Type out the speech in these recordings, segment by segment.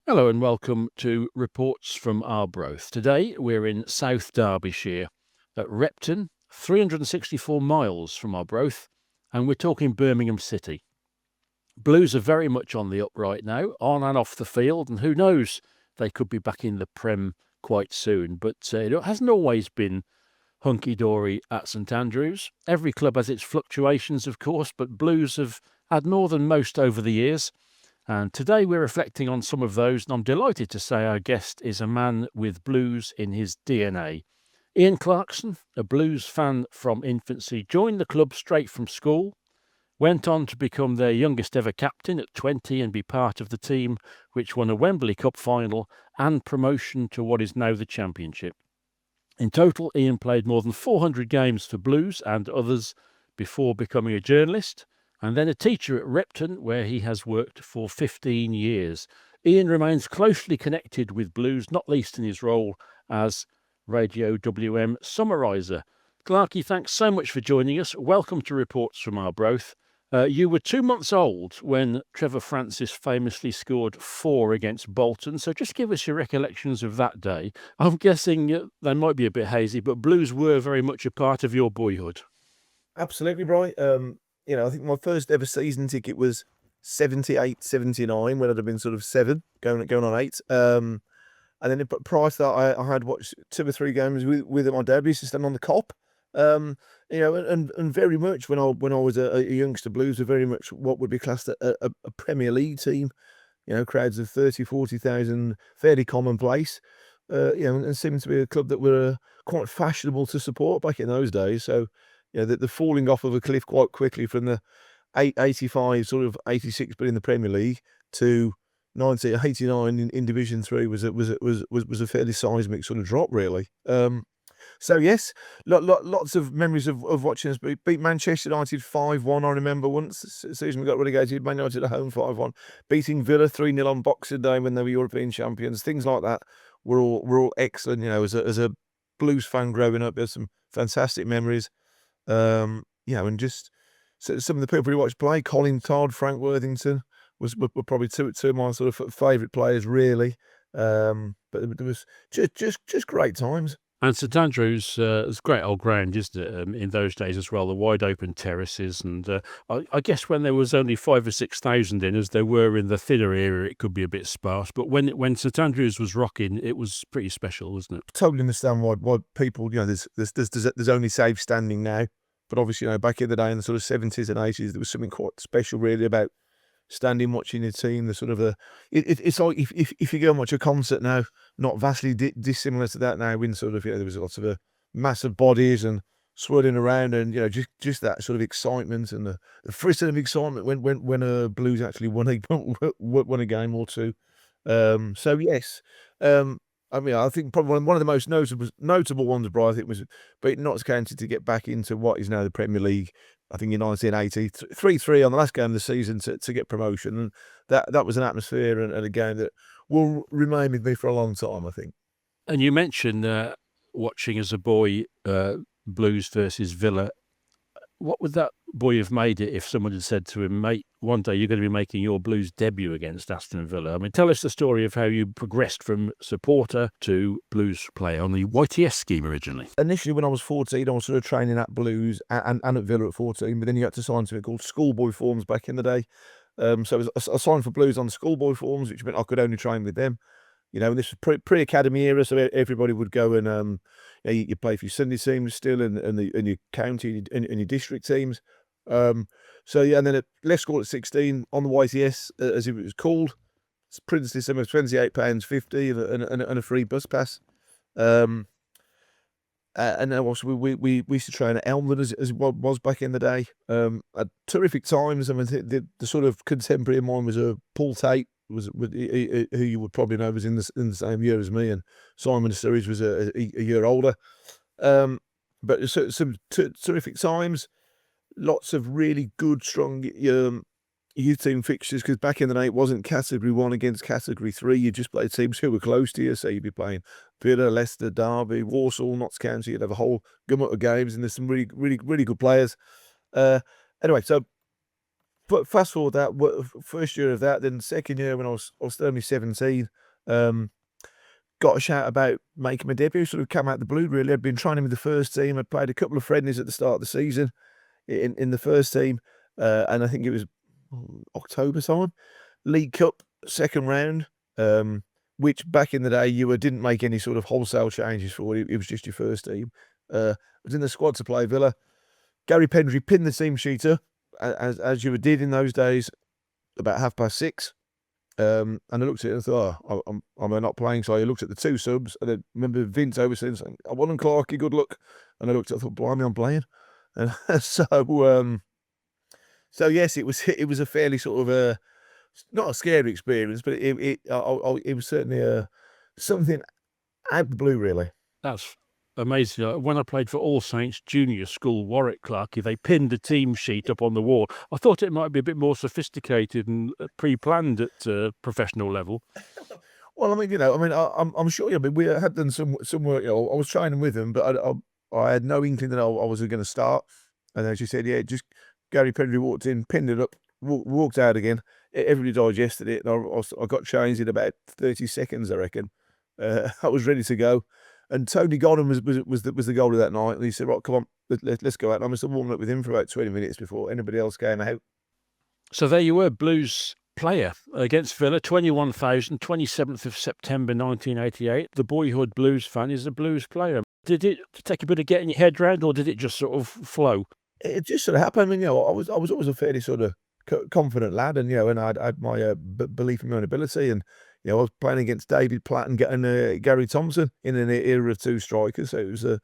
Hello and welcome to Reports from Arbroath. Today we're in South Derbyshire at Repton, 364 miles from Arbroath, and we're talking Birmingham City. Blues are very much on the up right now, on and off the field, and who knows, they could be back in the Prem quite soon. But it hasn't always been hunky-dory at St Andrews. Every club has its fluctuations, of course, but Blues have had more than most over the years. And today we're reflecting on some of those, and I'm delighted to say our guest is a man with blues in his DNA. Ian Clarkson, a blues fan from infancy, joined the club straight from school, went on to become their youngest ever captain at 20 and be part of the team which won a Wembley Cup final and promotion to what is now the Championship. In total, Ian played more than 400 games for Blues and others before becoming a journalist, and then a teacher at Repton, where he has worked for 15 years. Ian remains closely connected with Blues, not least in his role as Radio WM summariser. Clarky, thanks so much for joining us. Welcome to Reports from Arbroath. You were 2 months old when Trevor Francis famously scored 4 against Bolton, so just give us your recollections of that day. I'm guessing they might be a bit hazy, but Blues were very much a part of your boyhood. Absolutely right. I think my first ever season ticket was 78, 79, when I'd have been sort of 7, going on 8. And then prior to that, I had watched 2 or 3 games with my dad. We used to stand on the cop. And very much when I was a youngster, Blues were very much what would be classed a Premier League team. Crowds of 30, 40,000, fairly commonplace. And seemed to be a club that were quite fashionable to support back in those days. So, the falling off of a cliff quite quickly from the 85, sort of 86, but in the Premier League, to 1989 in Division 3 was a fairly seismic sort of drop, really. So yes, lots of memories of watching us beat Manchester United 5-1. I remember once the season we got relegated, Man United at home 5-1, beating Villa 3-0 on Boxing Day when they were European champions. Things like that were all excellent. As a Blues fan growing up, there's some fantastic memories. And just some of the people who watched play, Colin Todd, Frank Worthington, were probably two of my sort of favourite players, really. But there was just great times. And St Andrews is great old ground, isn't it? In those days as well, the wide open terraces, and I guess when there was only 5,000 or 6,000 in, as there were in the thinner area, it could be a bit sparse. But when St Andrews was rocking, it was pretty special, wasn't it? Totally understand why people, there's only safe standing now, but obviously, back in the day in the sort of 70s and 80s, there was something quite special really about standing watching your team. The sort of it's like if you go and watch a concert now, not vastly dissimilar to that now, when sort of there was lots of massive bodies and swirling around, and just that sort of excitement and the frisson of excitement when a Blues actually won a game or two. So yes, I think probably one of the most notable ones, Brian, I think, was beating Notts County to get back into what is now the Premier League. I think in 1980, 3-3 on the last game of the season to get promotion, and that was an atmosphere and a game that will remain with me for a long time, I think. And you mentioned watching as a boy Blues versus Villa. What would that boy have made it if someone had said to him, mate, one day you're going to be making your Blues debut against Aston Villa? I mean, tell us the story of how you progressed from supporter to Blues player on the YTS scheme originally. Initially, when I was 14, I was sort of training at Blues and at Villa at 14, but then you had to sign something called schoolboy forms back in the day. So I signed for Blues on the schoolboy forms, which meant I could only train with them. And this was pre-academy era, so everybody would go and you play for your Sunday teams still, and your county and your district teams. And then left school at 16 on the YTS, as it was called. It's princely sum of £28.50 and a free bus pass. And then also we used to train at Elmwood as it was back in the day. At terrific times. I mean, the sort of contemporary of mine was Paul Tate, who you would probably know was in the same year as me, and Simon Sturridge was a year older. But some terrific times, lots of really good, strong youth team fixtures, because back in the day it wasn't Category 1 against Category 3. You just played teams who were close to you, so you'd be playing Villa, Leicester, Derby, Walsall, Notts County. You'd have a whole gamut of games, and there's some really, really, really good players. Anyway, so But fast forward that first year of that, then second year when I was only 17, got a shout about making my debut. Sort of came out the blue. Really, I'd been training with the first team. I'd played a couple of friendlies at the start of the season in the first team, and I think it was October time. League Cup second round, which back in the day didn't make any sort of wholesale changes for it. It was just your first team. I was in the squad to play Villa. Gary Pendry pinned the team sheeter, as you did in those days, about 6:30. And I looked at it and thought, oh, I'm not playing. So I looked at the two subs, and I remember Vince Overson saying, I want him, Clarky, good luck. And I looked at it, I thought, blimey, I'm playing. And so yes, it was a fairly sort of not a scary experience, but it was certainly something out of the blue, really. That's amazing. When I played for All Saints Junior School, Warwick, Clarky, they pinned the team sheet up on the wall. I thought it might be a bit more sophisticated and pre-planned at professional level. Well, I mean, I'm sure. I mean, we had done some work. I was training with them, but I had no inkling that I was going to start. And as you said, yeah, just Gary Pendry walked in, pinned it up, walked out again. Everybody digested it, and I got changed in about 30 seconds, I reckon. I was ready to go. And Tony Godden was the goalie that night, and he said, "Right, come on, let's go out." And I must have warmed up with him for about 20 minutes before anybody else came out. So there you were, Blues player against Villa, 21,000, 27th of September 1988. The boyhood Blues fan is a Blues player. Did it take a bit of getting your head round, or did it just sort of flow? It just sort of happened. I mean, I was always a fairly sort of confident lad, and and I had my belief in my own ability, and I was playing against David Platt and Gary Thompson in an era of two strikers, so it was a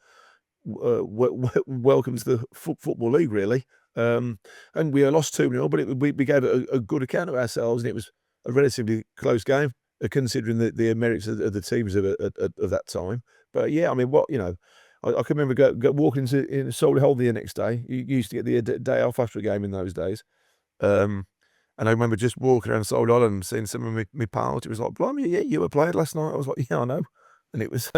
welcome to the football league, really. And we lost 2-0, but we gave a good account of ourselves, and it was a relatively close game, considering the merits of the teams of that time. But yeah, I mean, I can remember walking into Solihull the next day. You used to get the day off after a game in those days. And I remember just walking around Solihull and seeing some of my pals. It was like, blimey, yeah, you were playing last night. I was like, yeah, I know. And it was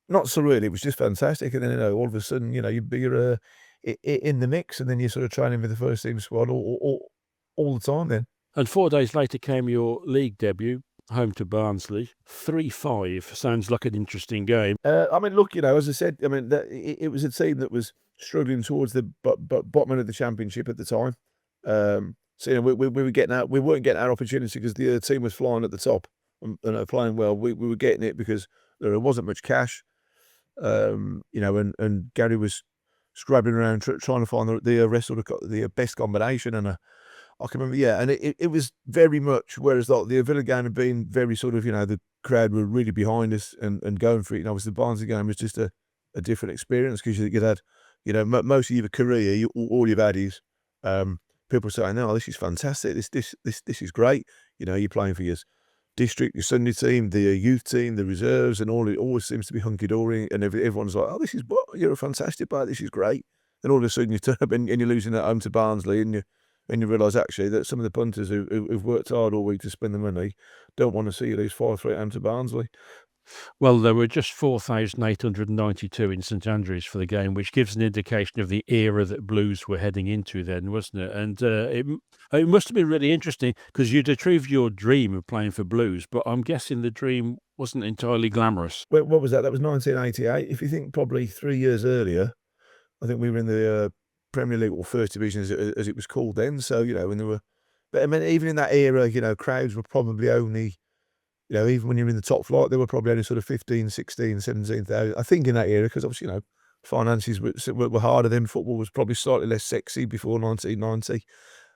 not surreal. It was just fantastic. And then all of a sudden, you're in the mix, and then you're sort of training with the first team squad all the time. Then. And 4 days later came your league debut, home to Barnsley, 3-5. Sounds like an interesting game. I mean, look, as I said, I mean, it was a team that was struggling towards the bottom end of the championship at the time. So we were getting out. We weren't getting our opportunity because the team was flying at the top and playing well. We were getting it because there wasn't much cash. And Gary was scrabbling around trying to find the best combination, and I can remember, yeah, and it was very much, whereas the Villa game had been very sort of, the crowd were really behind us and going for it. Obviously the Barnsley game was just a different experience because you had, most of your career, all you've had is people saying, "No, this is fantastic. This is great." You're playing for your district, your Sunday team, the youth team, the reserves, and it always seems to be hunky dory. And everyone's like, "Oh, you're a fantastic player. This is great." And all of a sudden you turn up and you're losing at home to Barnsley, and you realise actually that some of the punters who've worked hard all week to spend the money don't want to see you lose 5-3 at home to Barnsley. Well, there were just 4,892 in St Andrews for the game, which gives an indication of the era that Blues were heading into then, wasn't it? And it must have been really interesting because you'd achieved your dream of playing for Blues, but I'm guessing the dream wasn't entirely glamorous. What was that? That was 1988. If you think probably 3 years earlier, I think we were in the Premier League, or First Division as it was called then. So, when there were, but I mean, even in that era, crowds were probably only, even when you're in the top flight, they were probably only sort of 15, 16, 17,000. I think in that era, because obviously, finances were harder then. Football was probably slightly less sexy before 1990,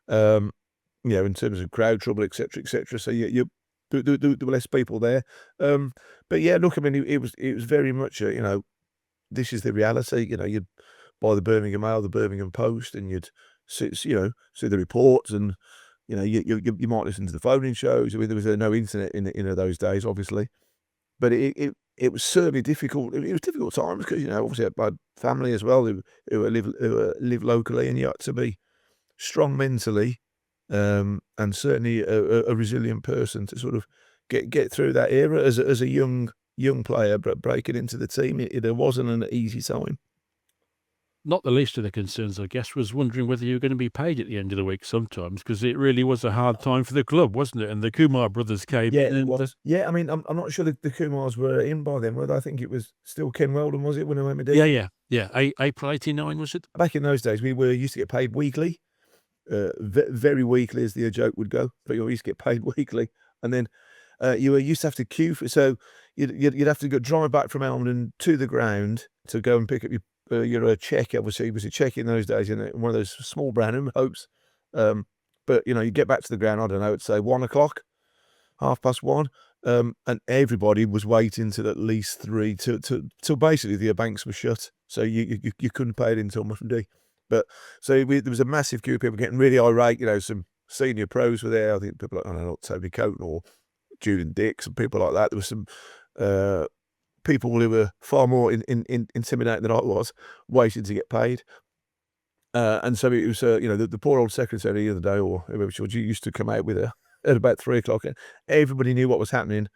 in terms of crowd trouble, etc., etc. So there were less people there. But yeah, look, I mean, it was very much, this is the reality. You'd buy the Birmingham Mail, the Birmingham Post, and you'd see the reports, and you might listen to the phone-in shows. I mean, there was no internet in those days, obviously, but it was certainly difficult. It was difficult times because obviously I had family as well who live locally, and you had to be strong mentally, and certainly a resilient person to sort of get through that era as a young player, but breaking into the team, it wasn't an easy time. not the least of the concerns, I guess, was wondering whether you were going to be paid at the end of the week sometimes, because it really was a hard time for the club, wasn't it? And the Kumar brothers came Yeah, in it and was. Yeah, I mean, I'm not sure the Kumars were in by then, were they? I think it was still Ken Weldon, was it, when I went with yeah, yeah, yeah. April '89 was it? Back in those days, we were used to get paid weekly, very weekly, as the joke would go. But you used to get paid weekly, and then you were used to have to queue for. So you'd have to go drive back from Elmden to the ground to go and pick up your check. Obviously, it was a check in those days, in one of those small brown envelopes. But you get back to the ground. I don't know. It's say 1 o'clock, 1:30, and everybody was waiting till at least 3 till basically the banks were shut. So you couldn't pay it until Monday. But so there was a massive queue of people getting really irate. Some senior pros were there. I think people like, I don't know, Toby Coaten or Julian Dix and people like that. There was some people who were far more intimidating than I was, waiting to get paid. And so it was, the poor old secretary of the day, or whoever she was, used to come out with her at about 3 o'clock. And everybody knew what was happening.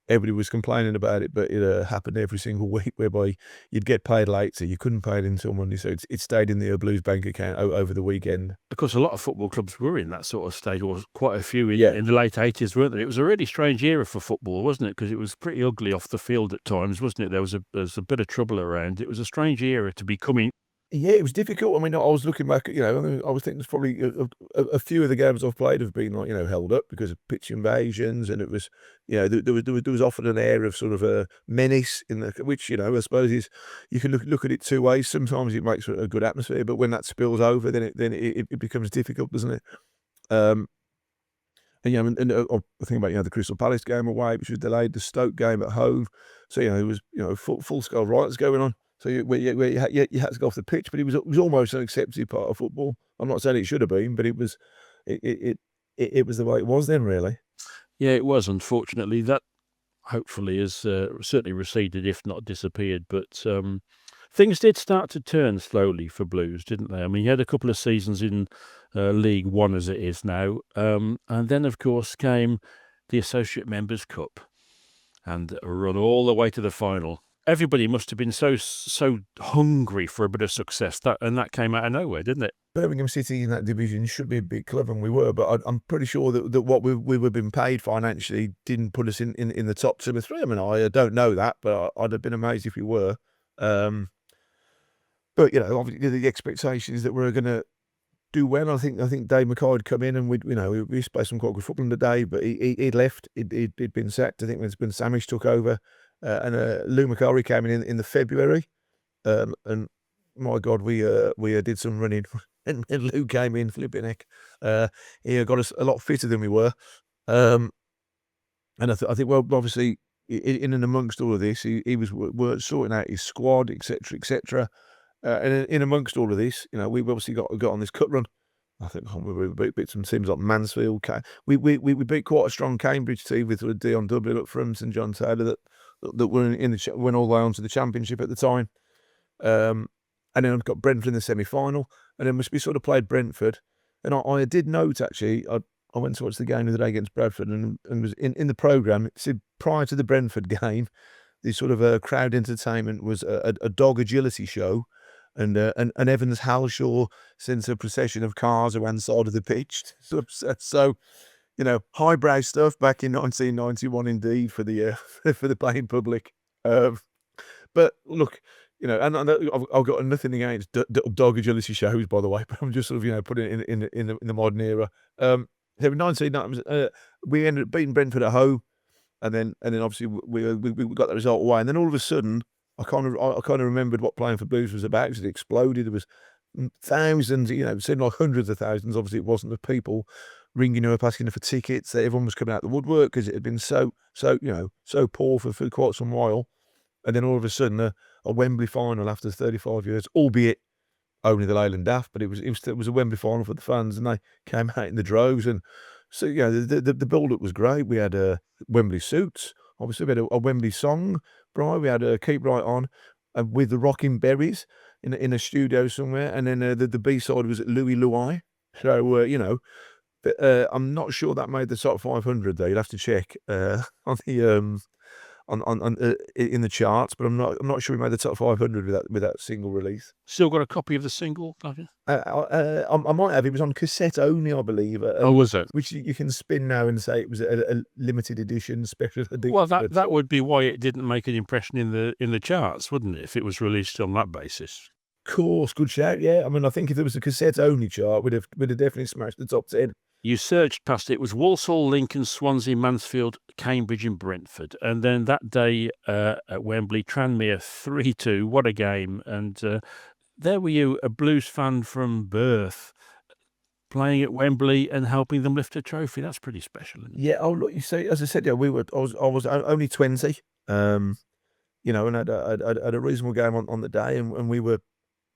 Everybody was complaining about it, but it happened every single week, whereby you'd get paid late, so you couldn't pay it until Monday. So it stayed in the Blues bank account over the weekend. Because a lot of football clubs were in that sort of state, or quite a few Yeah. in the late 80s, weren't there? It was a really strange era for football, wasn't it? Because it was pretty ugly off the field at times, wasn't it? There was a bit of trouble around. It was a strange era to be coming. Yeah, it was difficult. I mean, I was looking back, I was thinking there's probably a few of the games I've played have been like, held up because of pitch invasions, and it was, there was often an air of sort of a menace which, I suppose you can look at it two ways. Sometimes it makes a good atmosphere, but when that spills over, then it becomes difficult, doesn't it? And I think about, the Crystal Palace game away, which was delayed, the Stoke game at home. So, it was, full scale riots going on. So you had to go off the pitch, but it was almost an accepted part of football. I'm not saying it should have been, but it was the way it was then, really. Yeah, it was. Unfortunately, that hopefully has certainly receded, if not disappeared. But things did start to turn slowly for Blues, didn't they? I mean, you had a couple of seasons in League One, as it is now, and then, of course, came the Associate Members' Cup, and a run all the way to the final. Everybody must have been so hungry for a bit of success, and that came out of nowhere, didn't it? Birmingham City in that division should be a big club, and we were, but I'm pretty sure that what we were being paid financially didn't put us in the top 2 or 3. I mean, I don't know that, but I'd have been amazed if we were. But obviously the expectation is that we're going to do well. I think Dave McKay had come in, and we used to play some quite good football in the day, but he'd left. He'd been sacked. I think when Samish took over. And Lou McCurry came in the February, and my God, we did some running, and Lou came in, flipping heck. He got us a lot fitter than we were, and I think, well, obviously, in and amongst all of this, he was sorting out his squad, etc. And in amongst all of this, we've obviously got on this cut run. I think we beat some teams like Mansfield. We beat quite a strong Cambridge team with Dion Dublin up front and John Taylor that were went all the way on to the Championship at the time. And then I've got Brentford in the semi-final, and then we sort of played Brentford. And I did note, actually, I went to watch the game the other day against Bradford, and was in the programme, it said prior to the Brentford game, the sort of crowd entertainment was a dog agility show, and Evans Halshaw sends a procession of cars around the side of the pitch. So highbrow stuff back in 1991, indeed, for the playing public. But look, and I've got nothing against dog agility shows, by the way. But I'm just sort of putting it in the modern era. So 1990, we ended up beating Brentford at home, and then obviously we got the result away, and then all of a sudden I kind of remembered what playing for Blues was about. Because it exploded. There was thousands, it seemed like hundreds of thousands. Obviously, it wasn't the people ringing up asking for tickets. That everyone was coming out the woodwork because it had been so poor for quite some while. And then all of a sudden, a Wembley final after 35 years, albeit only the Leyland Daft, but it was a Wembley final for the fans, and they came out in the droves. And so the build-up was great. We had Wembley suits. Obviously, we had a Wembley song. Brian, we had a Keep Right On with the Rocking Berries in a studio somewhere, and then the B-side was Louis Louis. So I'm not sure that made the top 500 though. You'll have to check on in the charts, but I'm not sure we made the top 500 with that single release. Still got a copy of the single, have you? I might have. It was on cassette only, I believe. Oh, was it? Which you can spin now and say it was a limited edition, special edition. Well, that would be why it didn't make an impression in the charts, wouldn't it? If it was released on that basis. Of course, good shout. Yeah, I mean, I think if there was a cassette only chart, we'd have definitely smashed the top 10. You searched past it was Walsall, Lincoln, Swansea, Mansfield, Cambridge, and Brentford, and then that day at Wembley, Tranmere 3-2. What a game! And there were you, a Blues fan from birth, playing at Wembley and helping them lift a trophy. That's pretty special, isn't it? Yeah. Oh, look, you see, as I said, yeah, I was only 20. You know, and had a reasonable game on the day, and we were.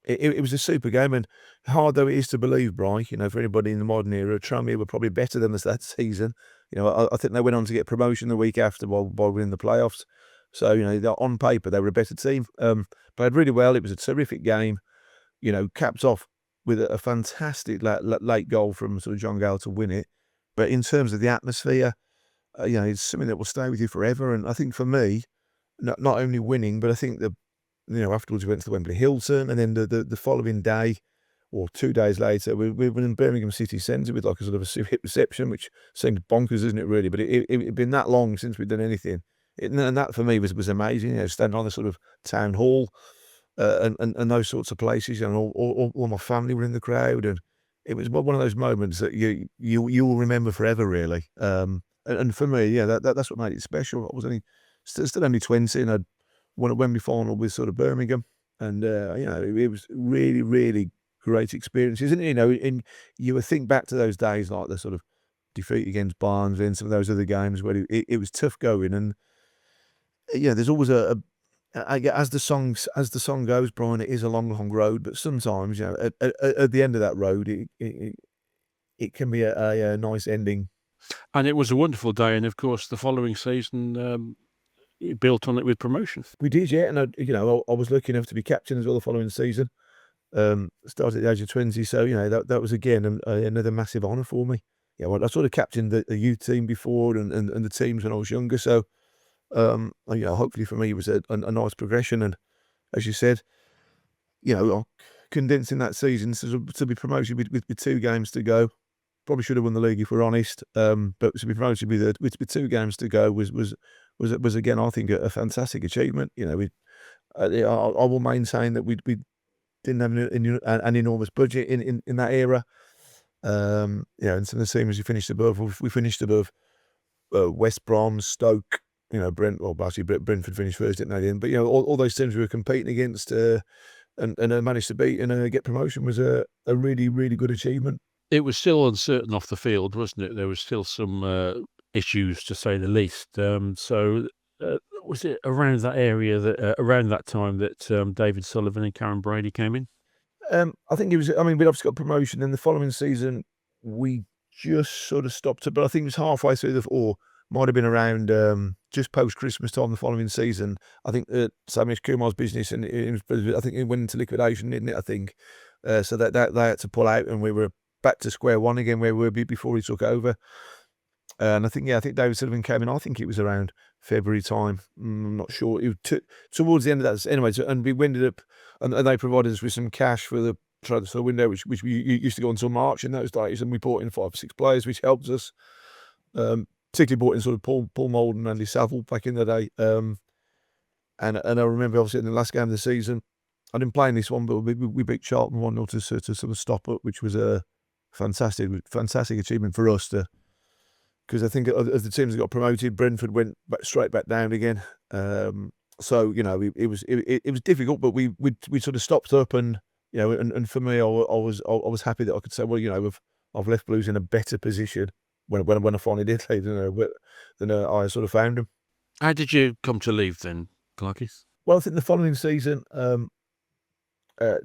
It was a super game, and hard though it is to believe, Bri, you know, for anybody in the modern era, Tranmere were probably better than us that season. You know, I think they went on to get promotion the week after by winning the playoffs. So, you know, on paper, they were a better team. Played really well. It was a terrific game, you know, capped off with a fantastic late goal from sort of John Gale to win it. But in terms of the atmosphere, you know, it's something that will stay with you forever. And I think for me, not only winning, but I think you know, afterwards we went to the Wembley Hilton, and then the following day, or 2 days later, we were in Birmingham City Centre with like a sort of a hip reception, which seemed bonkers, isn't it, really? But it'd been that long since we'd done anything. And that for me was amazing, you know, standing on the sort of town hall and those sorts of places, you know, all my family were in the crowd, and it was one of those moments that you will remember forever, really. And for me, yeah, that's what made it special. I was still only 20, and I'd won a Wembley final with sort of Birmingham, and you know, it was really, really great experiences. And you know, and you would think back to those days, like the sort of defeat against Barnsley and some of those other games where it was tough going. And yeah, there's always as the song goes, Brian, it is a long, long road. But sometimes, you know, at the end of that road, it can be a nice ending. And it was a wonderful day, and of course, the following season, it built on it with promotion. We did, yeah, and you know, I was lucky enough to be captain as well the following season. Started at the age of 20, so you know that was again another massive honour for me. Yeah, well, I sort of captained the youth team before and the teams when I was younger, so you know, hopefully for me it was a nice progression. And as you said, you know, condensing that season to be promoted with 2 games to go. Probably should have won the league if we're honest, but to be promoted with 2 games to go was again, I think, a fantastic achievement. You know, I will maintain that we didn't have an enormous budget in that era. You know, and some of the teams we finished above West Brom, Stoke, you know, Brentford finished first, didn't they? But you know, all those teams we were competing against, and managed to beat and get promotion was a really, really good achievement. It was still uncertain off the field, wasn't it? There was still some issues, to say the least. So was it around that area around that time that David Sullivan and Karen Brady came in? I think it was. I mean, we obviously got promotion. In the following season, we just sort of stopped it, but I think it was halfway through or might have been around just post Christmas time the following season. I think Samish Kumar's business, and I think it went into liquidation, didn't it? I think so that they had to pull out, and we were back to square one again where we were before he took over. And I think David Sullivan came in. I think it was around February time. I'm not sure. It was towards the end of that. Anyway, and we ended up, and they provided us with some cash for the transfer window, which we used to go until March in those days, and we brought in 5 or 6 players, which helped us. Particularly brought in sort of Paul Mould and Andy Saville back in the day. And I remember obviously in the last game of the season, I didn't play in this one, but we beat Charlton 1-0 to sort of stop it, which was a fantastic achievement for us because I think as the teams that got promoted, Brentford went straight back down again. So you know, it was difficult, but we sort of stopped up, and you know, and for me, I was happy that I could say, well, you know, I've left Blues in a better position when I finally did leave, you know, than I sort of found him. How did you come to leave then, Clarky? Well, I think the following season,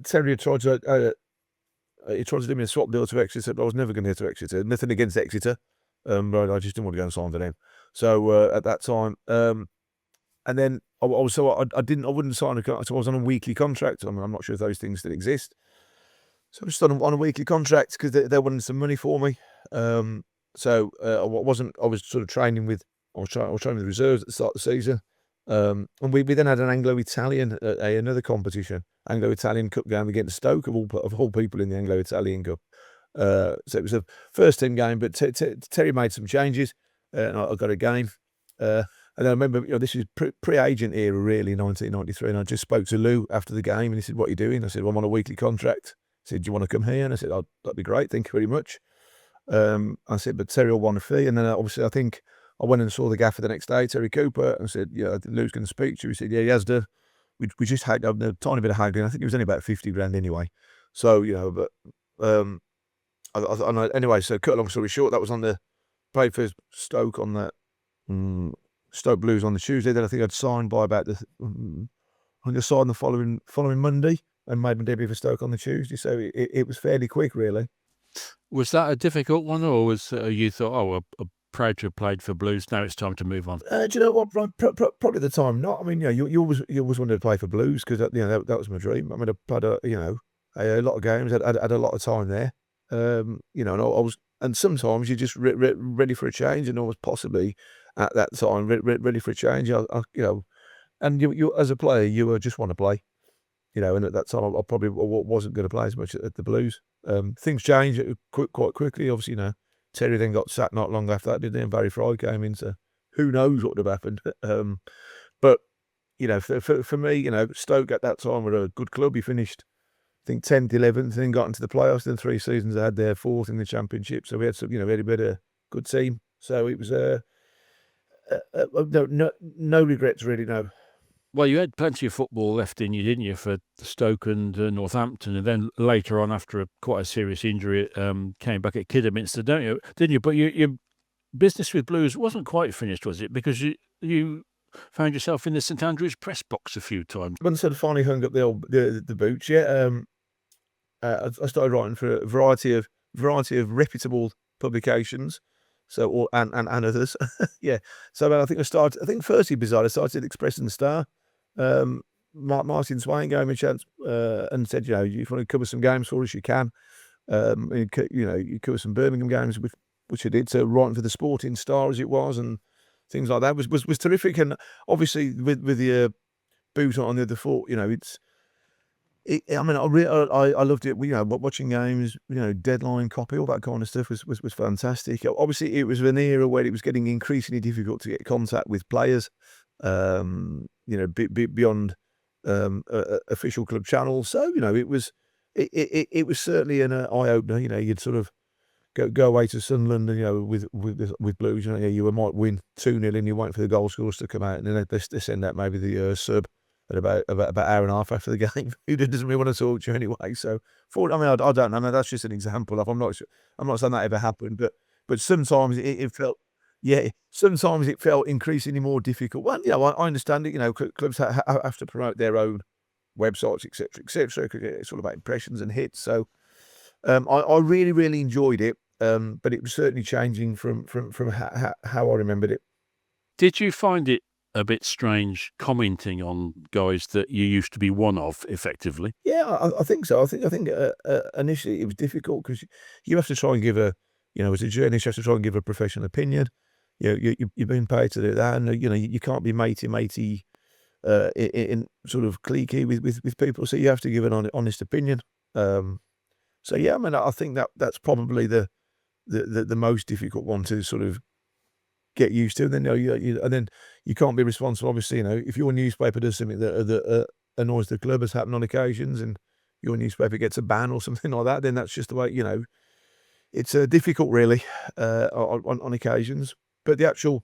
Terry tried to do me a swap deal to Exeter, but I was never going to get to Exeter. Nothing against Exeter, but I just didn't want to go and sign to them. So at that time, and then I wouldn't sign so I was on a weekly contract. I mean, I'm not sure if those things still exist. So I was on a weekly contract because they wanted some money for me. So I was sort of training with reserves at the start of the season. And we then had an Anglo-Italian, another competition, Anglo-Italian Cup game against Stoke, of all people in the Anglo-Italian Cup. So it was a first team game, but Terry made some changes, and I got a game. And I remember, this is pre-agent era, really, 1993. And I just spoke to Lou after the game, and he said, "What are you doing?" I said, "Well, I'm on a weekly contract." He said, "Do you want to come here?" And I said, "Oh, that'd be great. Thank you very much." I said, "But Terry will want a fee." And then obviously, I think I went and saw the gaffer the next day, Terry Cooper, and said, "Yeah, Lou's going to speak to you." He said, "Yeah, he has done." We just had a tiny bit of haggling. I think it was only about 50 grand anyway. So, but anyway, so cut a long story short, that was on the played for Stoke on that Stoke Blues on the Tuesday. Then I think I'd signed by about I think I signed the following Monday and made my debut for Stoke on the Tuesday. So it was fairly quick, really. Was that a difficult one, or was you thought, "Oh, I'm proud to have played for Blues. Now it's time to move on"? Do you know what? Probably the time not. I mean, you always wanted to play for Blues because that was my dream. I mean, I had a lot of games. I had a lot of time there. And I was, and sometimes you're just ready for a change, and almost possibly at that time ready for a change. And you as a player, you just want to play. And at that time, I probably wasn't going to play as much at the Blues. Things changed quite quickly. Obviously, Terry then got sacked not long after that, didn't he? And Barry Fry came in, so who knows what would have happened. But, for me, Stoke at that time were a good club. He finished, I think, 10th, 11th, then got into the playoffs. Then 3 seasons I had there, 4th in the Championship. So we had we had a bit of good team. So it was no regrets, really, no. Well, you had plenty of football left in you, didn't you, for Stoke and Northampton, and then later on, after quite a serious injury, came back at Kidderminster, didn't you? But your business with Blues wasn't quite finished, was it? Because you found yourself in the St Andrews press box a few times. Once I finally hung up the boots, yeah, I started writing for a variety of reputable publications, and others, yeah. So I think firstly, bizarre, I started at Express and Star. Martin Swain gave me a chance and said, if you want to cover some games for us, you can. You cover some Birmingham games, which I did. So writing for the Sporting Star as it was, and things like that was terrific. And obviously with the boot on the other foot, I mean, I loved it. Watching games, deadline copy, all that kind of stuff was fantastic. Obviously, it was an era where it was getting increasingly difficult to get contact with players. Beyond official club channels. So it was certainly an eye opener. You'd sort of go away to Sunderland, with Blues. You might win 2-0, and you wait for the goal scorers to come out, and then they send out maybe the sub at about an hour and a half after the game, who doesn't really want to talk to you anyway. So, I don't know. That's just an example of. I'm not saying that ever happened, but sometimes it felt. Yeah, sometimes it felt increasingly more difficult. Well, I understand it. Clubs have to promote their own websites, etc., because it's all about impressions and hits. So, I really, really enjoyed it. But it was certainly changing from how I remembered it. Did you find it a bit strange commenting on guys that you used to be one of, effectively? Yeah, I think so. I think initially it was difficult because you have to try and give as a journalist, you have to try and give a professional opinion. You've been paid to do that, and you can't be matey in sort of cliquey with people. So you have to give an honest opinion. So yeah, I mean, I think that's probably the most difficult one to sort of get used to. And then and then you can't be responsible. Obviously, if your newspaper does something that annoys the club, has happened on occasions, and your newspaper gets a ban or something like that, then that's just the way. It's difficult, really, on occasions. But the actual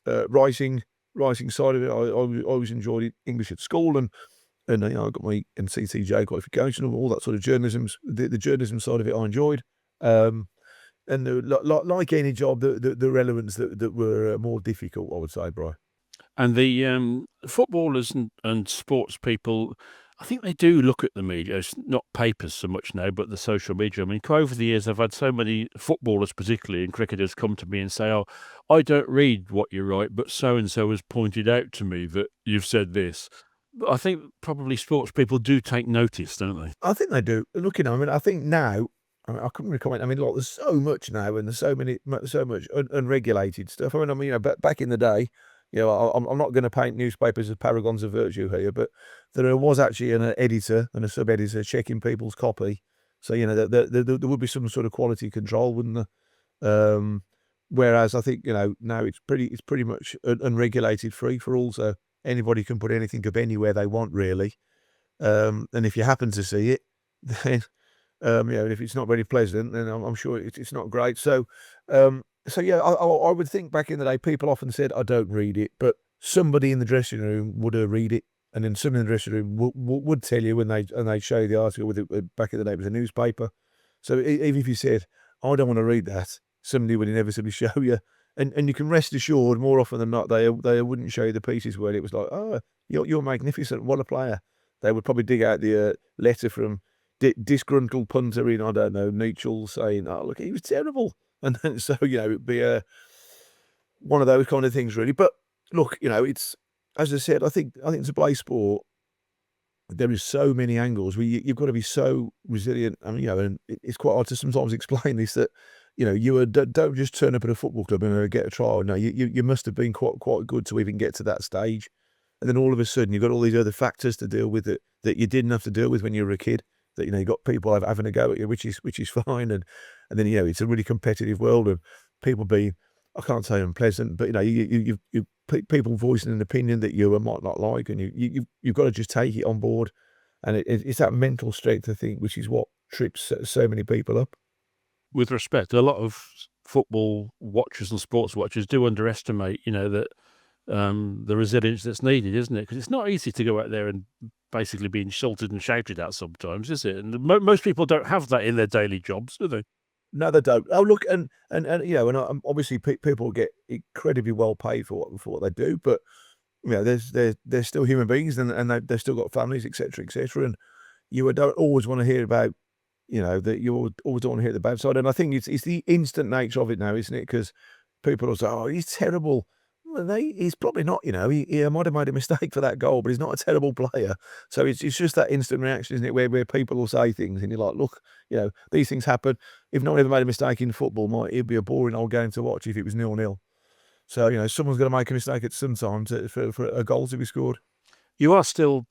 writing side of it, I always enjoyed it. English at school, and I got my NCTJ qualification, and all that sort of journalism. The journalism side of it, I enjoyed. And like any job, the relevance that were more difficult, I would say, Bri. And the footballers and sports people, I think they do look at the media. It's not papers so much now, but the social media. I mean, over the years, I've had so many footballers, particularly, and cricketers come to me and say, "Oh, I don't read what you write, but so-and-so has pointed out to me that you've said this." But I think probably sports people do take notice, don't they? I think they do. Look, I mean, I think now, I couldn't really comment. I mean, there's so much now, and there's so much unregulated stuff. I mean, back in the day, You know, I'm not going to paint newspapers as paragons of virtue here, but there was actually an editor and a sub-editor checking people's copy. So, you know, there would be some sort of quality control, wouldn't there? Whereas I think, you know, now it's pretty much unregulated, free for all. So anybody can put anything up anywhere they want, really. And if you happen to see it, then you know, if it's not very pleasant, then I'm sure it's not great. So yeah, I would think back in the day, people often said, "I don't read it," but somebody in the dressing room would read it, and then somebody in the dressing room would tell you when they show you the article with it. Back in the day, it was a newspaper. So even if you said, "I don't want to read that," somebody would inevitably show you, and you can rest assured, more often than not, they wouldn't show you the pieces where it was like, "Oh, you're magnificent, what a player." They would probably dig out the letter from disgruntled punter in, I don't know, Neutral, saying, "Oh, look, he was terrible." And then, so, you know, it'd be one of those kind of things, really. But look, you know, it's, as I said, I think to play sport, there is so many angles where you've got to be so resilient. I mean, you know, and it's quite hard to sometimes explain this, that, you know, don't just turn up at a football club and get a trial. No, you must have been quite good to even get to that stage. And then all of a sudden, you've got all these other factors to deal with that you didn't have to deal with when you were a kid. That, you know, you've got people having a go at you, which is fine. And then, you know, it's a really competitive world of people being, I can't say unpleasant, but, you know, you people voicing an opinion that you might not like, and you've got to just take it on board. And it's that mental strength, I think, which is what trips so many people up. With respect, a lot of football watchers and sports watchers do underestimate, you know, that the resilience that's needed, isn't it? Because it's not easy to go out there and basically be insulted and shouted at sometimes, is it? And most people don't have that in their daily jobs, do they? No, they don't. Oh, look, and you know, and obviously people get incredibly well paid for what they do, but, you know, they're still human beings, and they've still got families, etc., etc. And you don't always want to hear about, you know, that you always don't want to hear the bad side. And I think it's the instant nature of it now, isn't it? Because people will say, "Oh, he's terrible." Well, he's probably not, you know, he might have made a mistake for that goal, but he's not a terrible player. So it's just that instant reaction, isn't it, where people will say things and you're like, look, you know, these things happen. If no one ever made a mistake in football, it'd be a boring old game to watch if it was 0-0. So, you know, someone's going to make a mistake at some time for a goal to be scored. You are still,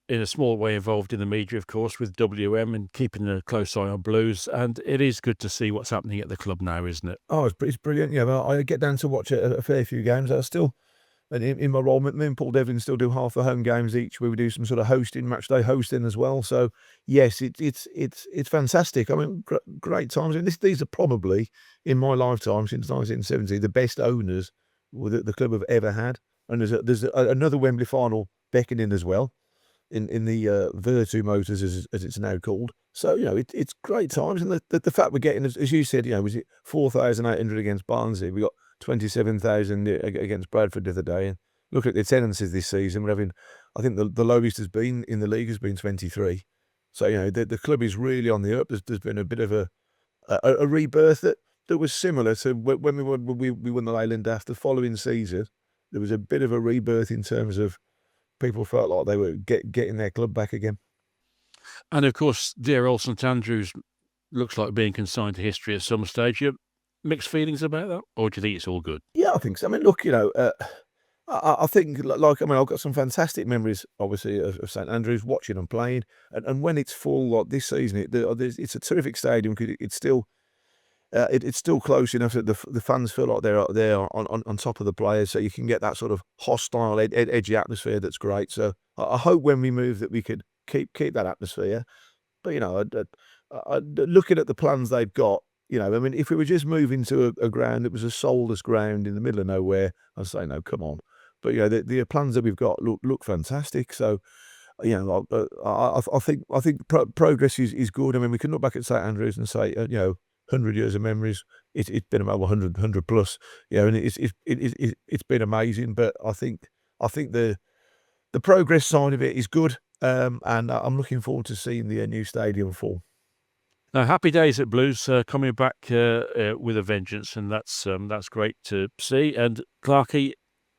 in a small way, involved in the media, of course, with WM and keeping a close eye on Blues. And it is good to see what's happening at the club now, isn't it? Oh, it's brilliant. Yeah, well, I get down to watch a fair few games. I still, and in my role, me and Paul Devlin still do half the home games each, where we do some sort of match day hosting as well. So yes, it's fantastic. I mean, great times. And these are probably, in my lifetime since 1970, the best owners the club have ever had. And there's another Wembley final beckoning as well, in the Virtu Motors, as it's now called. So, you know, it's great times, and the fact we're getting, as you said, you know, was it 4,800 against Barnsley? We got 27,000 against Bradford the other day, and look at the attendances this season. We're having, I think the lowest has been in the league has been 23. So, you know, the club is really on the up. There's been a bit of a rebirth that was similar to when we won the Leyland after the following season. There was a bit of a rebirth in terms of people felt like they were getting their club back again. And of course, dear old St Andrews looks like being consigned to history at some stage. You mixed feelings about that, or do you think it's all good? Yeah, I think so. I mean, look, you know, I think, like, I mean, I've got some fantastic memories, obviously, of St Andrews, watching them playing, and when it's full, like this season, it's a terrific stadium because it's still it's still close enough that the fans feel like they're on top of the players, so you can get that sort of hostile, edgy atmosphere that's great. So I hope when we move that we could keep that atmosphere. But, you know, looking at the plans they've got, you know, I mean, if we were just moving to a ground that was a soulless ground in the middle of nowhere, I'd say, no, come on. But, you know, the plans that we've got look fantastic. So, you know, I think progress is good. I mean, we can look back at St Andrews and say, you know, 100 years of memories. It's been about 100 plus, you know, and it's been amazing. But I think the progress side of it is good, and I'm looking forward to seeing the new stadium full. Now, happy days at Blues, coming back with a vengeance, and that's great to see. And Clarky,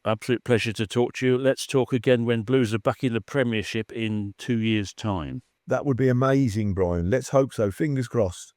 absolute pleasure to talk to you. Let's talk again when Blues are back in the Premiership in 2 years' time. That would be amazing, Brian. Let's hope so. Fingers crossed.